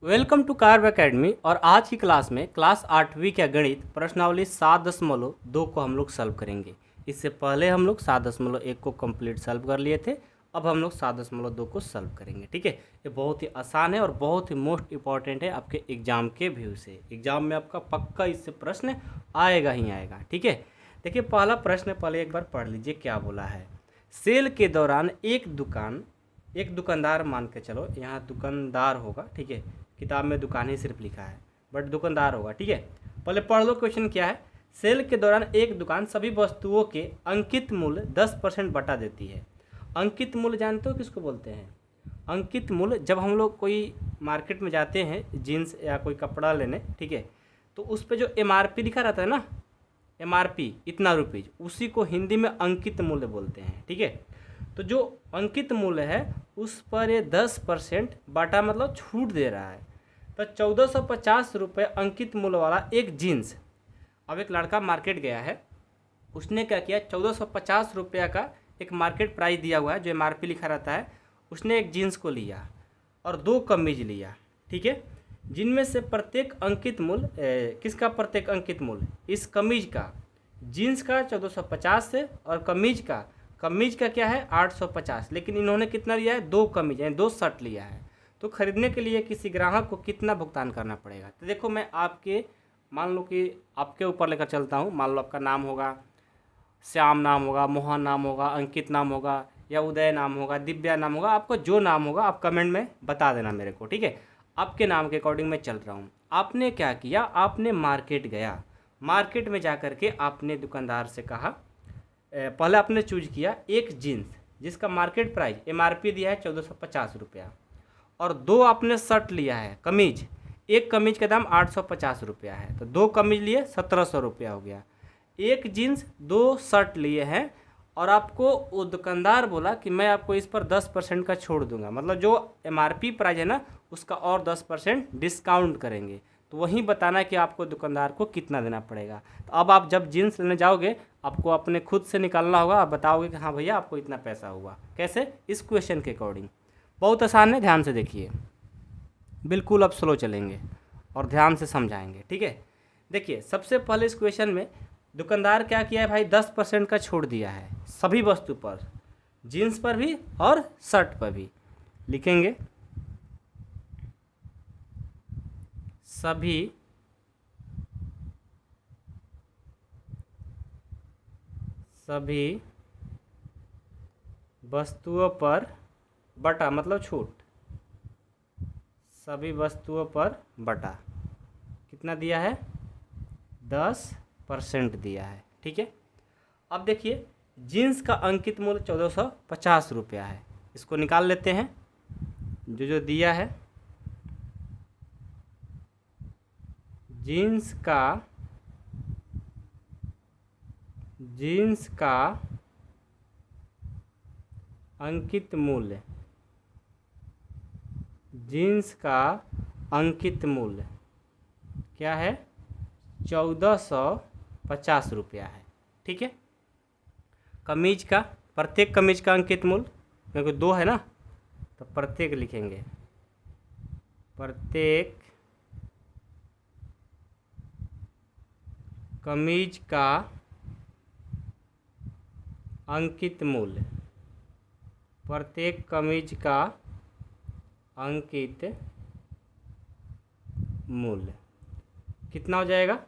Welcome to curve academy. और आज की क्लास में क्लास 8वीं का गणित प्रश्नावली 7.2 को हम लोग सॉल्व करेंगे। इससे पहले हम लोग 7.1 को कंप्लीट सॉल्व कर लिए थे। अब हम लोग 7.2 को सॉल्व करेंगे। ठीक है, ये बहुत ही आसान है और बहुत ही मोस्ट इंपॉर्टेंट है आपके एग्जाम के व्यू से। एग्जाम में आपका पक्का इससे प्रश्न आएगा ही आएगा। ठीक है, देखिए पहला प्रश्न पहले एक बार पढ़ लीजिए क्या बोला है। सेल के दौरान एक दुकानदार मान के चलो, यहाँ दुकानदार होगा। ठीक है, किताब में दुकान ही सिर्फ लिखा है बट दुकानदार होगा। ठीक है, पहले पढ़ लो क्वेश्चन क्या है। सेल के दौरान एक दुकान सभी वस्तुओं के अंकित मूल्य 10% बटा देती है। अंकित मूल्य जानते हो किसको बोलते हैं? अंकित मूल्य, जब हम लोग कोई मार्केट में जाते हैं जीन्स या कोई कपड़ा लेने, ठीक है, तो उस पर जो MRP लिखा रहता है ना, MRP इतना रुपीज़, उसी को हिंदी में अंकित मूल्य बोलते हैं। ठीक है, तो जो अंकित मूल्य है उस पर ये 10% बटा मतलब छूट दे रहा है। तो 1450 रुपये अंकित मूल्य वाला एक जीन्स। अब एक लड़का मार्केट गया है, उसने क्या किया, 1450 रुपये का एक मार्केट प्राइस दिया हुआ है जो MRP लिखा रहता है। उसने एक जीन्स को लिया और 2 कमीज लिया। ठीक है, जिनमें से प्रत्येक अंकित मूल्य किसका? प्रत्येक अंकित मूल्य इस कमीज का, जीन्स का 1450 से, और कमीज का क्या है 850। लेकिन इन्होंने कितना लिया है? 2 कमीज यानी 2 शर्ट लिया है। तो खरीदने के लिए किसी ग्राहक को कितना भुगतान करना पड़ेगा? तो देखो मैं आपके, मान लो कि आपके ऊपर लेकर चलता हूँ। मान लो आपका नाम होगा श्याम, नाम होगा मोहन, नाम होगा अंकित, नाम होगा या उदय नाम होगा, दिव्या नाम होगा। आपको जो नाम होगा आप कमेंट में बता देना मेरे को। ठीक है, आपके नाम के अकॉर्डिंग मैं चल रहा हूँ। आपने क्या किया, आपने मार्केट गया, मार्केट में जा कर के आपने दुकानदार से कहा, पहले आपने चूज किया एक जीन्स जिसका मार्केट प्राइस MRP दिया है 1450 रुपया, और 2 आपने शर्ट लिया है कमीज। एक कमीज का दाम 850 रुपया है, तो 2 कमीज लिए 1700 रुपया हो गया। एक जीन्स 2 शर्ट लिए हैं, और आपको वो दुकानदार बोला कि मैं आपको इस पर 10% का छोड़ दूंगा, मतलब जो MRP प्राइस है ना उसका और 10% डिस्काउंट करेंगे। तो वहीं बताना है कि आपको दुकानदार को कितना देना पड़ेगा। तो अब आप जब जीन्स लेने जाओगे आपको अपने खुद से निकालना होगा। आप बताओगे कि हाँ भैया आपको इतना पैसा हुआ। कैसे? इस क्वेश्चन के अकॉर्डिंग। बहुत आसान है, ध्यान से देखिए, बिल्कुल अब स्लो चलेंगे और ध्यान से समझाएंगे। ठीक है, देखिए सबसे पहले इस क्वेश्चन में दुकानदार क्या किया है भाई, 10% का छोड़ दिया है सभी वस्तु पर, जीन्स पर भी और शर्ट पर भी। लिखेंगे सभी वस्तुओं पर बटा मतलब छूट, सभी वस्तुओं पर बटा कितना दिया है? 10% दिया है। ठीक है, अब देखिए जीन्स का अंकित मूल्य 1450 रुपया है। इसको निकाल लेते हैं, जो दिया है। जीन्स का अंकित मूल्य, जीन्स का अंकित मूल्य क्या है? 1450 रुपया है। ठीक है, कमीज का, प्रत्येक कमीज का अंकित मूल्य, क्योंकि 2 है ना तो प्रत्येक लिखेंगे, प्रत्येक कमीज का अंकित मूल्य, प्रत्येक कमीज का अंकित मूल्य कितना हो जाएगा?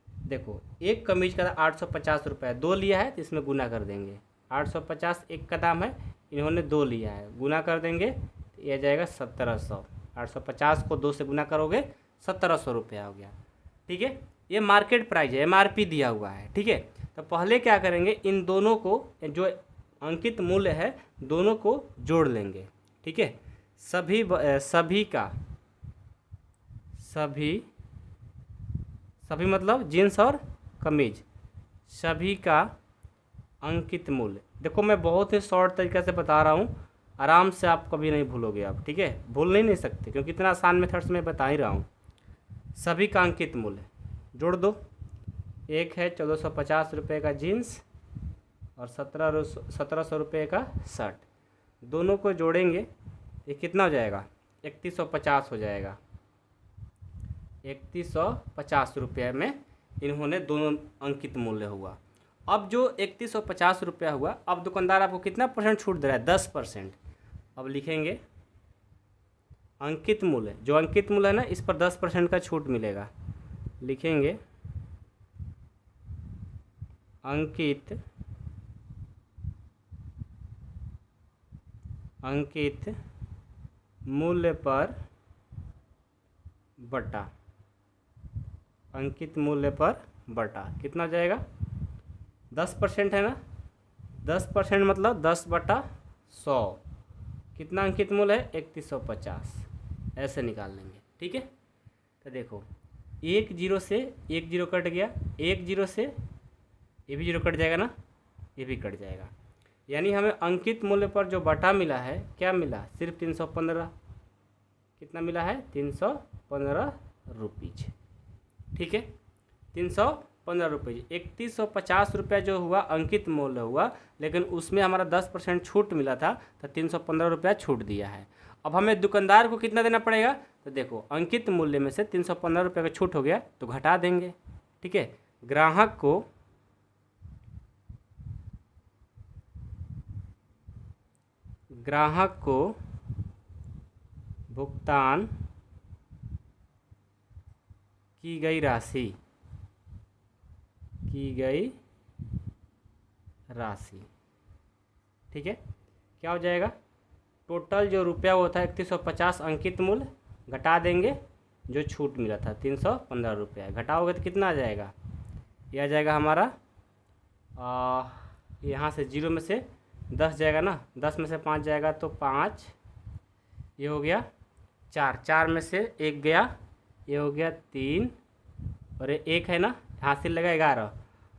देखो एक कमीज का 850 रुपये, 2 लिया है तो इसमें गुना कर देंगे। 850 एक का दाम है, इन्होंने 2 लिया है, गुना कर देंगे तो यह जाएगा 1700। 850 को 2 से गुना करोगे 1700 रुपया हो गया। ठीक है, ये मार्केट प्राइस है, MRP दिया हुआ है। ठीक है, तो पहले क्या करेंगे, इन दोनों को, जो अंकित मूल्य है दोनों को जोड़ लेंगे। ठीक है, सभी मतलब जीन्स और कमीज, सभी का अंकित मूल्य। देखो मैं बहुत ही शॉर्ट तरीके से बता रहा हूँ, आराम से आप कभी नहीं भूलोगे आप। ठीक है, भूल नहीं सकते क्योंकि इतना आसान मेथड्स में बता ही रहा हूँ। सभी का अंकित मूल्य जोड़ दो। एक है 1450 रुपये का जीन्स और 1700 रुपये का शर्ट, दोनों को जोड़ेंगे ये कितना हो जाएगा? 3150 हो जाएगा। 3150 में इन्होंने दोनों अंकित मूल्य हुआ। अब जो 3150 रुपया हुआ, अब दुकानदार आपको कितना परसेंट छूट दे रहा है? 10%। अब लिखेंगे अंकित मूल्य, जो अंकित मूल्य है ना, इस पर 10% का छूट मिलेगा। लिखेंगे अंकित मूल्य पर बटा, अंकित मूल्य पर बटा कितना हो जाएगा? 10% है ना, 10% मतलब 10/100। कितना अंकित मूल्य है? 3150। ऐसे निकाल लेंगे, ठीक है। तो देखो 1 0 से 1 0 कट गया, 1 0 से ये भी 0 कट जाएगा ना, ये भी कट जाएगा। यानी हमें अंकित मूल्य पर जो बटा मिला है, क्या मिला? सिर्फ 315। कितना मिला है? 315 रुपीज, ठीक है। 315 रुपये। 3150 रुपया जो हुआ अंकित मूल्य हुआ, लेकिन उसमें हमारा 10% छूट मिला था, तो 315 रुपया छूट दिया है। अब हमें दुकानदार को कितना देना पड़ेगा? तो देखो अंकित मूल्य में से 315 रुपये का छूट हो गया तो घटा देंगे, ठीक है। ग्राहक को भुगतान की गई राशि, ठीक है। क्या हो जाएगा? टोटल जो रुपया वो था 3150 अंकित मूल्य, घटा देंगे जो छूट मिला था 315 रुपया, घटाओगे तो कितना आ जाएगा? ये आ जाएगा हमारा यहाँ से 0 में से 10 जाएगा ना, 10 में से 5 जाएगा तो 5, ये हो गया 4, 4 में से 1 गया, ये हो गया 3, और ये 1 है ना, हासिल लगा 11,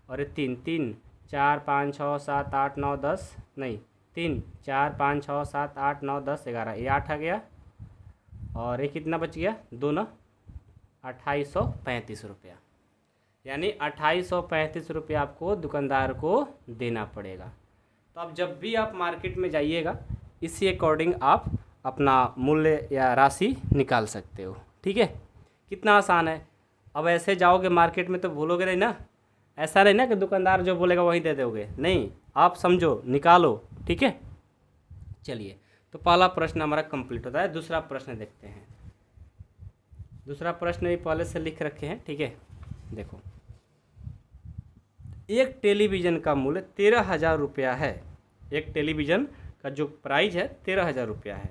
और ये 3, 3 4 5 6 7 8 9 10, नहीं 3 4 5 6 7 8 9 10 11, ये 8 आ गया, और ये कितना बच गया? 2 ना, 2835 रुपया। यानी 2835 रुपया आपको दुकानदार को देना पड़ेगा। तो अब जब भी आप मार्केट में जाइएगा, इसी अकॉर्डिंग आप अपना मूल्य या राशि निकाल सकते हो, ठीक है। कितना आसान है। अब ऐसे जाओगे मार्केट में तो भूलोगे नहीं ना, ऐसा नहीं ना कि दुकानदार जो बोलेगा वही दे दोगे, नहीं, आप समझो, निकालो, ठीक है। चलिए, तो पहला प्रश्न हमारा कंप्लीट होता है। दूसरा प्रश्न देखते हैं। दूसरा प्रश्न भी पहले से लिख रखे हैं, ठीक है। देखो, एक टेलीविज़न का मूल्य 13,000 रुपया है। एक टेलीविज़न का जो प्राइस है 13,000 रुपया है।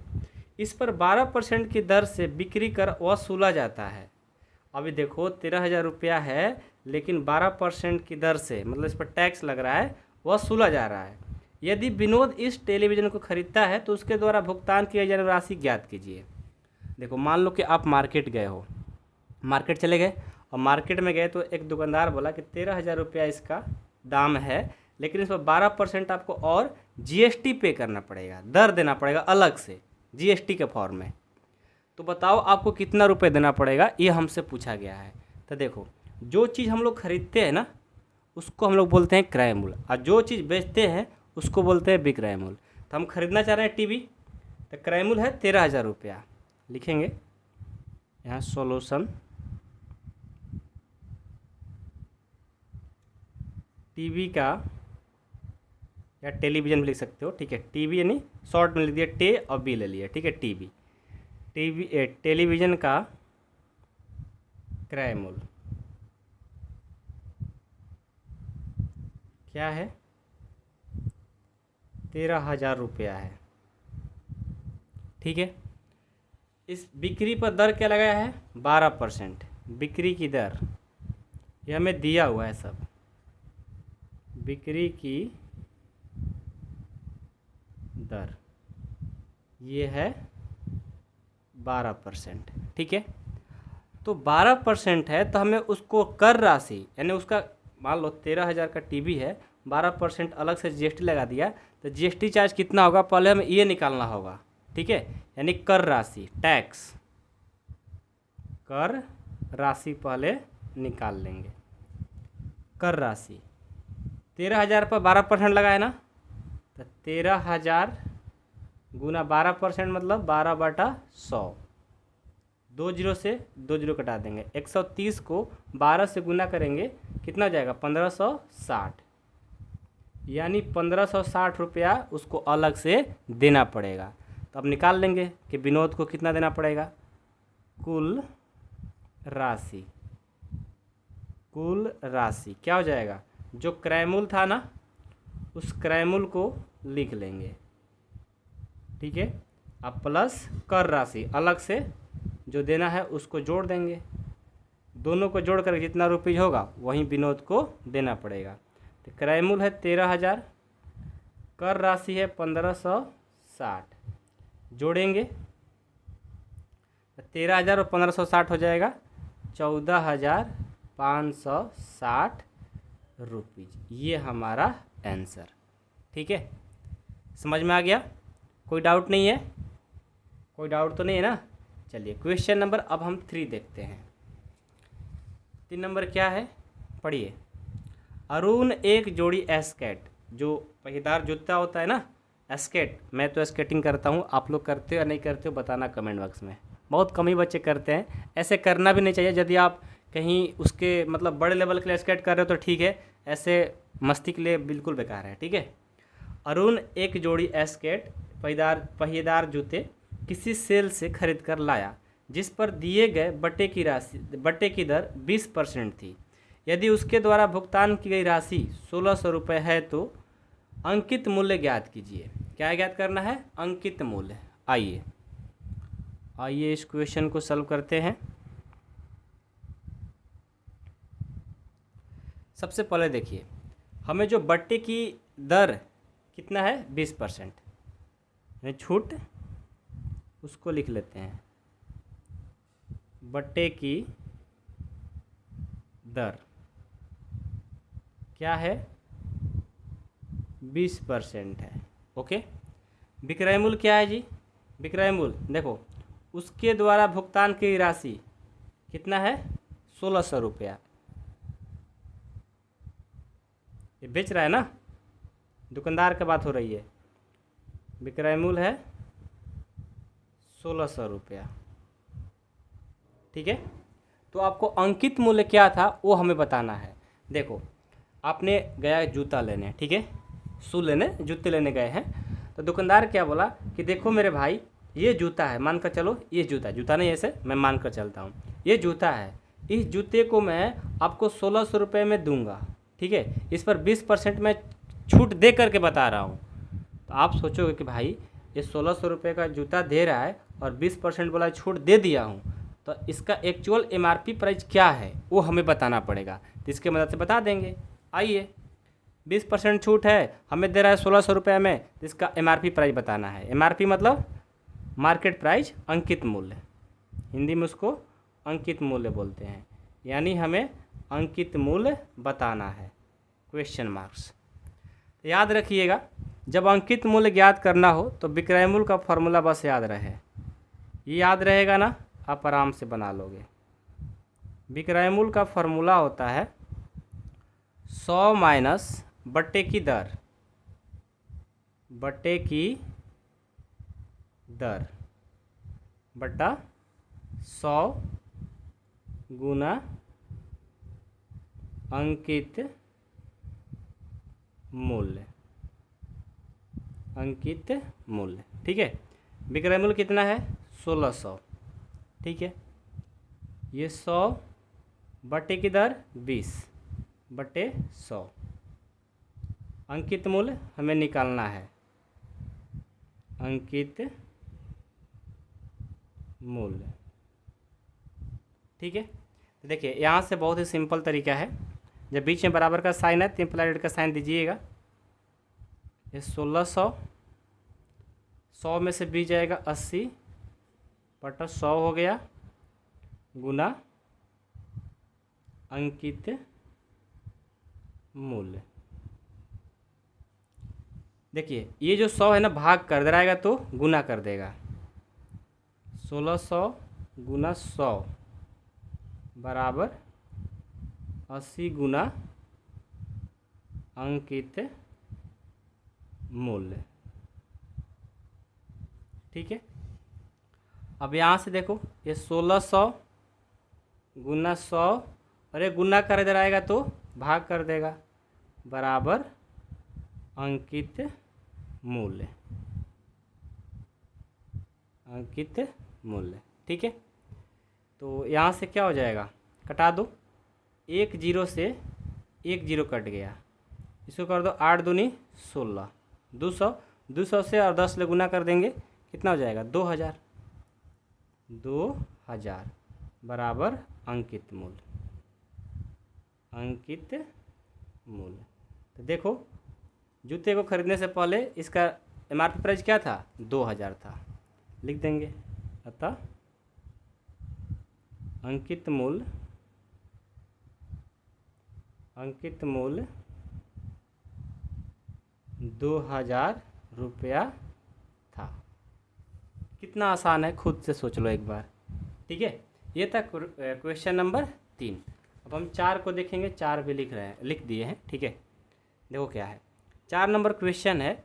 इस पर 12% की दर से बिक्री कर वसूला जाता है। अभी देखो 13,000 रुपया है, लेकिन 12% की दर से, मतलब इस पर टैक्स लग रहा है, वसूला जा रहा है। यदि विनोद इस टेलीविज़न को खरीदता है तो उसके द्वारा भुगतान किए जाने वाली राशि ज्ञात कीजिए। देखो, मान लो कि आप मार्केट गए हो, मार्केट चले गए, और मार्केट में गए तो एक दुकानदार बोला कि 13,000 रुपया इसका दाम है, लेकिन इस पर 12% आपको और जीएसटी पे करना पड़ेगा, दर देना पड़ेगा अलग से जीएसटी के फॉर्म में। तो बताओ आपको कितना रुपए देना पड़ेगा, ये हमसे पूछा गया है। तो देखो, जो चीज़ हम लोग खरीदते हैं ना, उसको हम लोग बोलते हैं क्रय मूल्य, और जो चीज़ बेचते हैं उसको बोलते हैं विक्रय मूल्य। तो हम खरीदना चाह रहे हैं टीवी, तो क्रय मूल्य है 13,000 रुपया। लिखेंगे यहाँ सॉल्यूशन, टीवी का, या टेलीविज़न भी लिख सकते हो, ठीक है। टीवी यानी शॉर्ट में लिख दिया, टे और बी ले लिया, ठीक है। टेलीविज़न का क्रय मूल्य क्या है? 13,000 रुपया है, ठीक है। इस बिक्री पर दर क्या लगाया है? 12%। बिक्री की दर ये हमें दिया हुआ है सब, बिक्री की दर ये है 12%, ठीक है। तो 12% है, तो हमें उसको कर राशि, यानी उसका, मान लो 13,000 का टीवी है, 12% अलग से जीएसटी लगा दिया, तो जीएसटी चार्ज कितना होगा पहले हमें ये निकालना होगा, ठीक है। यानी कर राशि, टैक्स, कर राशि पहले निकाल लेंगे। कर राशि 13,000 पर 12% लगा है ना, तो 13,000 गुना 12% मतलब 12/100 2 जीरो से 2 जीरो कटा देंगे। 130 को 12 से गुना करेंगे, कितना हो जाएगा 1560, यानी 1560 रुपया उसको अलग से देना पड़ेगा। तो अब निकाल लेंगे कि विनोद को कितना देना पड़ेगा। कुल राशि क्या हो जाएगा, जो क्रय मूल्य था ना उस क्रय मूल्य को लिख लेंगे, ठीक है। अब प्लस कर राशि अलग से जो देना है उसको जोड़ देंगे, दोनों को जोड़ कर जितना रुपीज होगा वहीं विनोद को देना पड़ेगा। तो क्रय मूल्य है 13,000, कर राशि है 1560, जोड़ेंगे 13,000 और 1560 हो जाएगा 14,560 रुपीज। ये हमारा आंसर, ठीक है। समझ में आ गया, कोई डाउट नहीं है, कोई डाउट तो नहीं है ना। चलिए क्वेश्चन नंबर अब हम 3 देखते हैं। 3 नंबर क्या है, पढ़िए। अरुण एक जोड़ी एस्केट, जो पहिदार जूता होता है ना एस्केट, मैं तो स्केटिंग करता हूँ, आप लोग करते हो या नहीं करते हो बताना कमेंट बॉक्स में। बहुत कम ही बच्चे करते हैं, ऐसे करना भी नहीं चाहिए। यदि आप कहीं उसके मतलब बड़े लेवल के लिए स्केट कर रहे हो तो ठीक है, ऐसे मस्ती के लिए बिल्कुल बेकार है, ठीक है। अरुण एक जोड़ी एस्केट पहिएदार जूते किसी सेल से खरीद कर लाया, जिस पर दिए गए बट्टे की दर 20% थी। यदि उसके द्वारा भुगतान की गई राशि 1600 रुपये है तो अंकित मूल्य ज्ञात कीजिए। क्या ज्ञात करना है, अंकित मूल्य। आइए इस क्वेश्चन को सॉल्व करते हैं। सबसे पहले देखिए, हमें जो बट्टे की दर कितना है 20%, छूट उसको लिख लेते हैं। बट्टे की दर क्या है 20% है, ओके। विक्रय मूल्य क्या है जी, विक्रय मूल्य देखो उसके द्वारा भुगतान की राशि कितना है 1600 रुपया। ये बेच रहा है ना, दुकानदार की बात हो रही है। विक्रय मूल्य है 1600 रुपया, ठीक है। तो आपको अंकित मूल्य क्या था वो हमें बताना है। देखो आपने गया जूता लेने, ठीक है, शू लेने, जूते लेने गए हैं, तो दुकानदार क्या बोला कि देखो मेरे भाई ये जूता है, मान कर चलो ये जूता नहीं, ऐसे मैं मान कर चलता हूँ, ये जूता है, इस जूते को मैं आपको 1600 रुपये में दूंगा, ठीक है। इस पर 20% मैं छूट दे करके बता रहा हूँ। तो आप सोचोगे कि भाई ये 1600 रुपये का जूता दे रहा है और 20% वाला छूट दे दिया हूँ, तो इसका एक्चुअल MRP प्राइस क्या है वो हमें बताना पड़ेगा। तो इसके मदद से बता देंगे। आइए 20% छूट है, हमें दे रहा है 1600 रुपये में, तो इसका MRP प्राइस बताना है। MRP मतलब मार्केट प्राइस, अंकित मूल्य, हिंदी में उसको अंकित मूल्य बोलते हैं, यानी हमें अंकित मूल्य बताना है, क्वेश्चन मार्क्स। तो याद रखिएगा, जब अंकित मूल्य ज्ञात करना हो तो विक्रय मूल्य का फॉर्मूला बस याद रहे, ये याद रहेगा ना, आप आराम से बना लोगे। विक्रय मूल्य का फॉर्मूला होता है 100 माइनस बट्टे की दर बट्टा 100 गुना अंकित मूल्य, ठीक है। विक्रय मूल्य कितना है 1600, ठीक है। ये 100 बट्टे की दर 20 बट्टे 100, अंकित मूल्य हमें निकालना है, अंकित मूल्य, ठीक है। तो देखिए यहाँ से बहुत ही सिंपल तरीका है, जब बीच में बराबर का साइन है तो इम्प्लाइड का साइन दीजिएगा। ये 1600, 100 में से 20 जाएगा 80 बटा 100 हो गया, गुना अंकित मूल्य। देखिए ये जो 100 है ना भाग कर दे रहेगा तो गुना कर देगा, 1600 गुना 100 बराबर 80 गुना अंकित मूल्य, ठीक है। अब यहाँ से देखो ये 1600 गुना 100, और ये गुना कर इधर आएगा तो भाग कर देगा, बराबर अंकित मूल्य, अंकित मूल्य। ठीक है, तो यहाँ से क्या हो जाएगा, कटा दो, 1 जीरो से 1 जीरो कट गया, इसको कर दो 8 दूनी 16, 200, 200 से और 10 ले गुना कर देंगे, कितना हो जाएगा 2000, 2000 बराबर अंकित मूल्य, अंकित मूल्य। तो देखो जूते को खरीदने से पहले इसका एमआरपी प्राइस क्या था, 2000 था, लिख देंगे, अतः अंकित मूल्य, अंकित मूल्य 2000 रुपया था। कितना आसान है, खुद से सोच लो एक बार। ठीक है, ये था क्वेश्चन नंबर 3। अब हम 4 को देखेंगे, 4 भी लिख दिए हैं। ठीक है, देखो क्या है, 4 नंबर क्वेश्चन है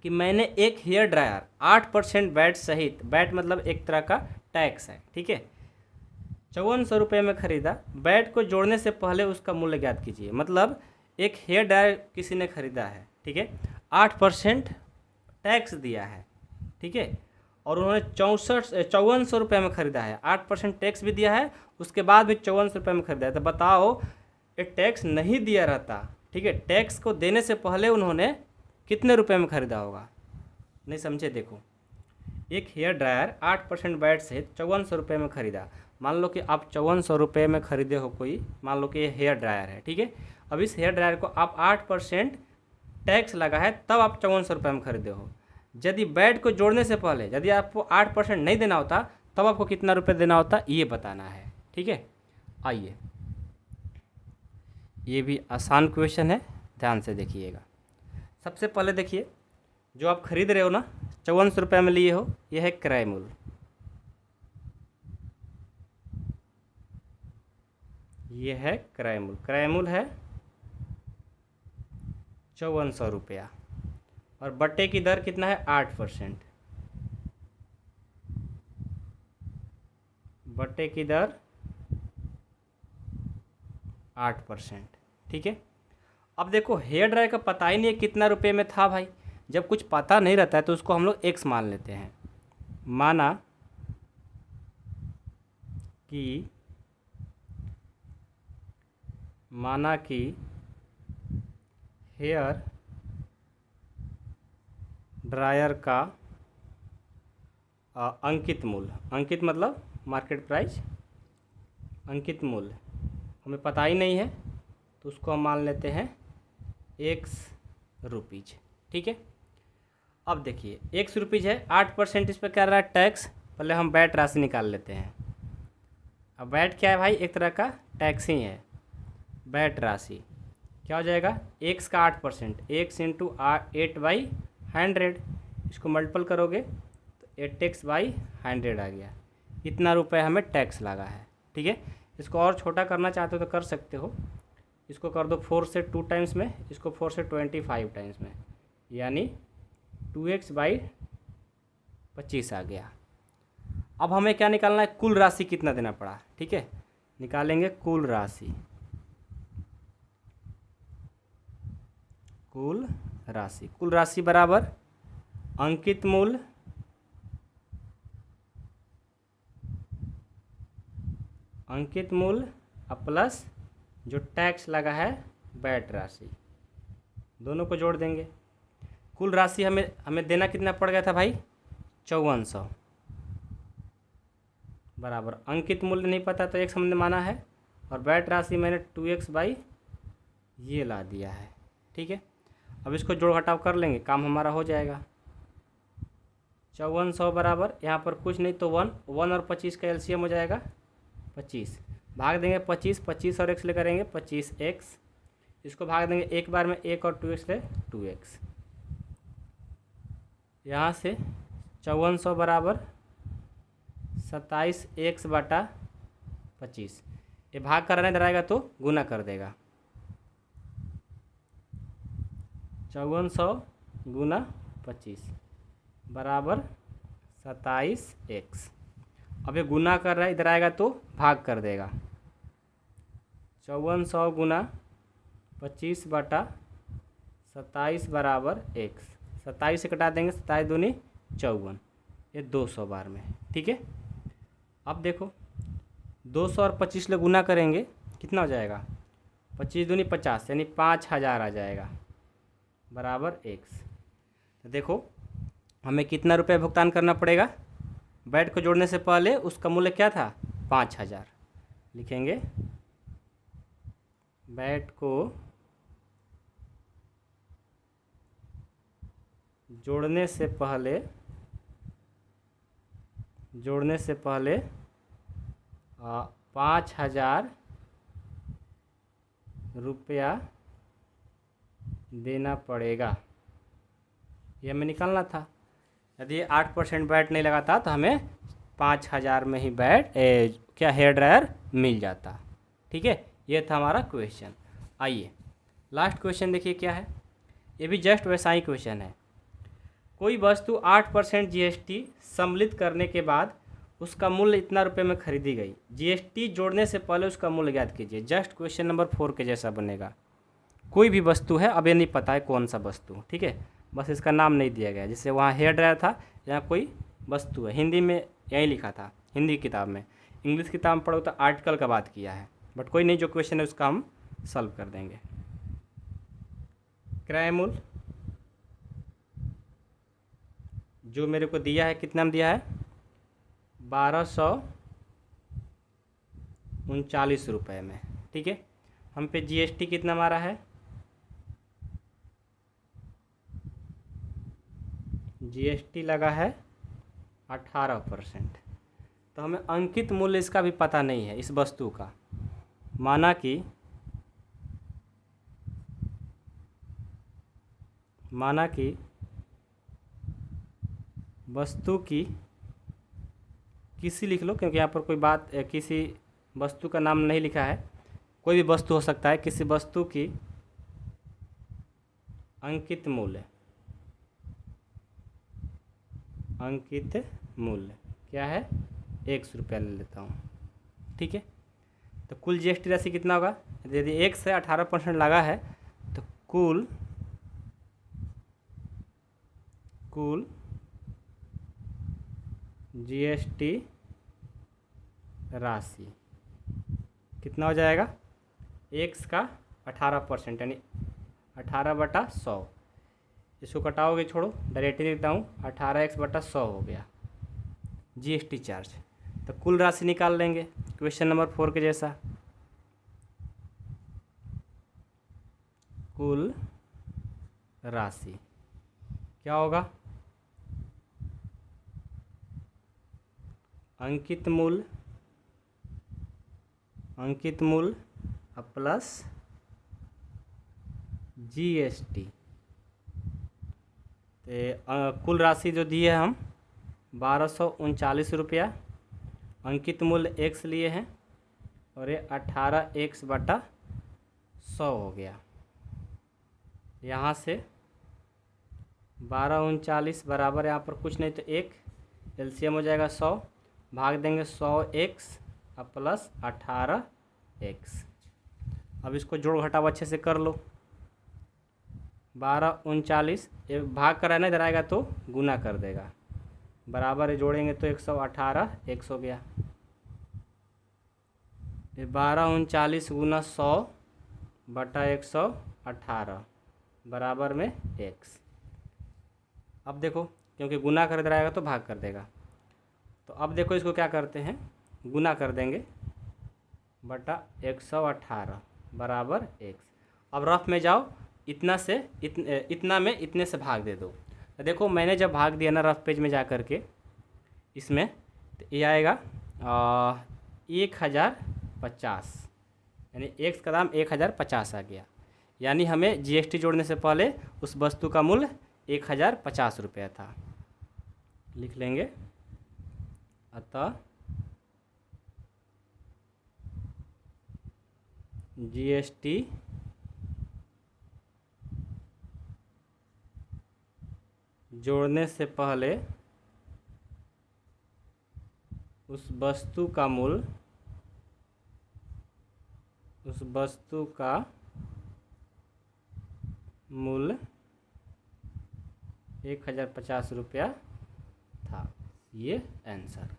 कि मैंने एक हेयर ड्रायर 8% वैट सहित, वैट मतलब एक तरह का टैक्स है, ठीक है, 5400 रुपये में खरीदा। वैट को जोड़ने से पहले उसका मूल्य ज्ञात कीजिए। मतलब एक हेयर ड्रायर किसी ने खरीदा है, ठीक है, 8% टैक्स दिया है, ठीक है, और उन्होंने 5400 रुपये में ख़रीदा है, 8% टैक्स भी दिया है, उसके बाद भी 5400 रुपये में ख़रीदा है। तो बताओ ये टैक्स नहीं दिया रहता, ठीक है, टैक्स को देने से पहले उन्होंने कितने रुपए में ख़रीदा होगा। नहीं समझे, देखो एक हेयर ड्रायर 8% वैट से 5400 रुपये में ख़रीदा। मान लो कि आप 5400 रुपये में ख़रीदे हो कोई, मान लो कि ये हेयर ड्रायर है, ठीक है, अब इस हेयर ड्रायर को आप 8% टैक्स लगा है तब आप 5400 रुपये में ख़रीदे हो। यदि वैट को जोड़ने से पहले यदि आपको 8% नहीं देना होता तब आपको कितना रुपये देना होता, ये बताना है। ठीक है, आइए, ये भी आसान क्वेश्चन है, ध्यान से देखिएगा। सबसे पहले देखिए, जो आप खरीद रहे हो ना, 5400 रुपये में लिए हो, यह है क्रय मूल्य, ये है क्रय मूल्य। क्रय मूल्य है 5400 रुपया, और बट्टे की दर कितना है 8%, बट्टे की दर 8%। ठीक है, अब देखो हेयर ड्रायर का पता ही नहीं है कितना रुपए में था भाई। जब कुछ पता नहीं रहता है तो उसको हम लोग एक्स मान लेते हैं। माना कि हेयर ड्रायर का अंकित मूल्य, अंकित मतलब मार्केट प्राइस, अंकित मूल्य हमें पता ही नहीं है तो उसको हम मान लेते हैं एक्स रुपीज। ठीक है, अब देखिए एक्स रुपीज है, 8% इस पर क्या रहा है टैक्स। पहले हम वैट राशि निकाल लेते हैं। अब वैट क्या है भाई, एक तरह का टैक्स ही है। वैट राशि क्या हो जाएगा, एक्स का 8%, एक्स इंटू 8/100, इसको मल्टीपल करोगे तो 8x/100 आ गया। इतना रुपए हमें टैक्स लगा है। ठीक है, इसको और छोटा करना चाहते हो तो कर सकते हो, इसको कर दो 4 से 2 टाइम्स में, इसको 4 से 25 टाइम्स में, यानी 2x/25 आ गया। अब हमें क्या निकालना है, कुल राशि कितना देना पड़ा। ठीक है, निकालेंगे कुल राशि, कुल राशि, कुल राशि बराबर अंकित मूल्य प्लस जो टैक्स लगा है वैट राशि, दोनों को जोड़ देंगे। कुल राशि हमें देना कितना पड़ गया था भाई, 5400 बराबर अंकित मूल्य नहीं पता तो एक्स हमने माना है, और वैट राशि मैंने 2x/ ये ला दिया है। ठीक है, अब इसको जोड़ घटाव कर लेंगे, काम हमारा हो जाएगा। 5400 बराबर यहाँ पर कुछ नहीं तो 1 और 25 का एलसीएम हो जाएगा 25, भाग देंगे 25 और x ले करेंगे 25x, इसको भाग देंगे एक बार में 1 और 2x ले 2x। यहाँ से 5400 बराबर 27x/25, ये भाग कराने इधर आएगा तो गुना कर देगा, 5400 गुना 25 बराबर 27x। अब ये गुना कर रहा है, इधर आएगा तो भाग कर देगा। 5400 गुना 25/27 बराबर x। 27 से कटा देंगे, 27 दूनी 54, ये 200 बार में। ठीक है, अब देखो 200 और 25 ले गुना करेंगे, कितना हो जाएगा? 25 दूनी 50, यानी 5000 आ जाएगा बराबर x। तो देखो हमें कितना रुपये भुगतान करना पड़ेगा? बैट को जोड़ने से पहले उसका मूल्य क्या था? 5000। लिखेंगे बैट को जोड़ने से पहले 5000 रुपया देना पड़ेगा, ये हमें निकालना था। यदि 8% बैट नहीं लगा था तो हमें 5000 में ही बैट क्या हेयर ड्रायर मिल जाता। ठीक है, ये था हमारा क्वेश्चन। आइए लास्ट क्वेश्चन देखिए क्या है। ये भी जस्ट वैसा ही क्वेश्चन है। कोई वस्तु 8% जीएसटी सम्मिलित करने के बाद उसका मूल्य इतना रुपए में खरीदी गई। जीएसटी जोड़ने से पहले उसका मूल्य ज्ञात कीजिए। जस्ट क्वेश्चन नंबर 4 के जैसा बनेगा। कोई भी वस्तु है, अब ये नहीं पता है कौन सा वस्तु, ठीक है, बस इसका नाम नहीं दिया गया। जैसे वहाँ हेयर ड्रायर था, यहाँ कोई वस्तु है, हिंदी में यही लिखा था, हिंदी किताब में। इंग्लिश किताब में पढ़ो तो आर्टिकल का बात किया है, बट कोई नहीं, जो क्वेश्चन है उसका हम सॉल्व कर देंगे। क्रय मूल्य जो मेरे को दिया है, कितना में दिया है? 1239 रुपये में। ठीक है, हम पे जीएसटी कितना मारा है? जीएसटी लगा है 18%। तो हमें अंकित मूल्य इसका भी पता नहीं है, इस वस्तु का। माना कि वस्तु की किसी लिख लो, क्योंकि यहाँ पर कोई बात किसी वस्तु का नाम नहीं लिखा है, कोई भी वस्तु हो सकता है। किसी वस्तु की अंकित मूल्य क्या है? 100 रुपया ले लेता हूँ। ठीक है, तो कुल जीएसटी राशि कितना होगा? यदि 1 से 18% लगा है तो कुल जीएसटी राशि कितना हो जाएगा? 1 का 18%, यानी 18/100। इसको कटाओगे, छोड़ो, डायरेक्टली लिखता हूँ, 18x/100 हो गया जीएसटी चार्ज। तो कुल राशि निकाल लेंगे क्वेश्चन नंबर 4 के जैसा। कुल राशि क्या होगा? अंकित मूल्य प्लस जीएसटी। तो कुल राशि जो दी है हम 1239 रुपया, अंकित मूल्य x लिए हैं, और ये 18x/100 हो गया। यहाँ से 1239 बराबर, यहाँ पर कुछ नहीं तो 1, एलसीएम हो जाएगा 100, भाग देंगे 100x प्लस 18x। अब इसको जोड़ घटाव अच्छे से कर लो। 1239 ये भाग कर है ना, इधर आएगा तो गुना कर देगा, बराबर जोड़ेंगे तो 118x हो गया। ये 1239 गुना 100/118 बराबर में x। अब देखो, क्योंकि गुना कर इधर आएगा तो भाग कर देगा, तो अब देखो इसको क्या करते हैं, गुना कर देंगे बटा 118 बराबर x। अब रफ में जाओ, इतना से इतना में इतने से भाग दे दो। तो देखो मैंने जब भाग दिया ना रफ पेज में जा कर के इसमें, तो ये आएगा 1050, यानी x का दाम 1050 आ गया। यानी हमें जीएसटी जोड़ने से पहले उस वस्तु का मूल्य 1050 रुपया था। लिख लेंगे, अतः जीएसटी जोड़ने से पहले उस वस्तु का मूल्य 1050 रुपया था। ये आंसर।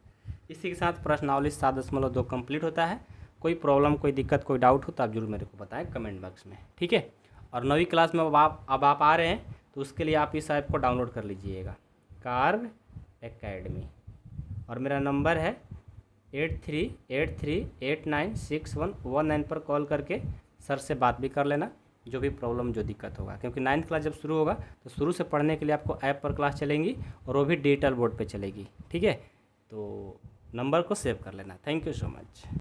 इसी के साथ प्रश्नावली 7.2 कंप्लीट होता है। कोई प्रॉब्लम, कोई दिक्कत, कोई डाउट हो तो आप जरूर मेरे को बताएं कमेंट बॉक्स में, ठीक है। और नवी क्लास में अब आप आ रहे हैं तो उसके लिए आप इस ऐप को डाउनलोड कर लीजिएगा, कार्व एकेडमी। और मेरा नंबर है 8383896119 पर कॉल करके सर से बात भी कर लेना, जो भी प्रॉब्लम, जो दिक्कत होगा। क्योंकि 9th क्लास जब शुरू होगा तो शुरू से पढ़ने के लिए आपको ऐप पर क्लास चलेंगी और वो भी डिजिटल बोर्ड पे चलेगी, ठीक है। तो नंबर को सेव कर लेना। Thank you so much.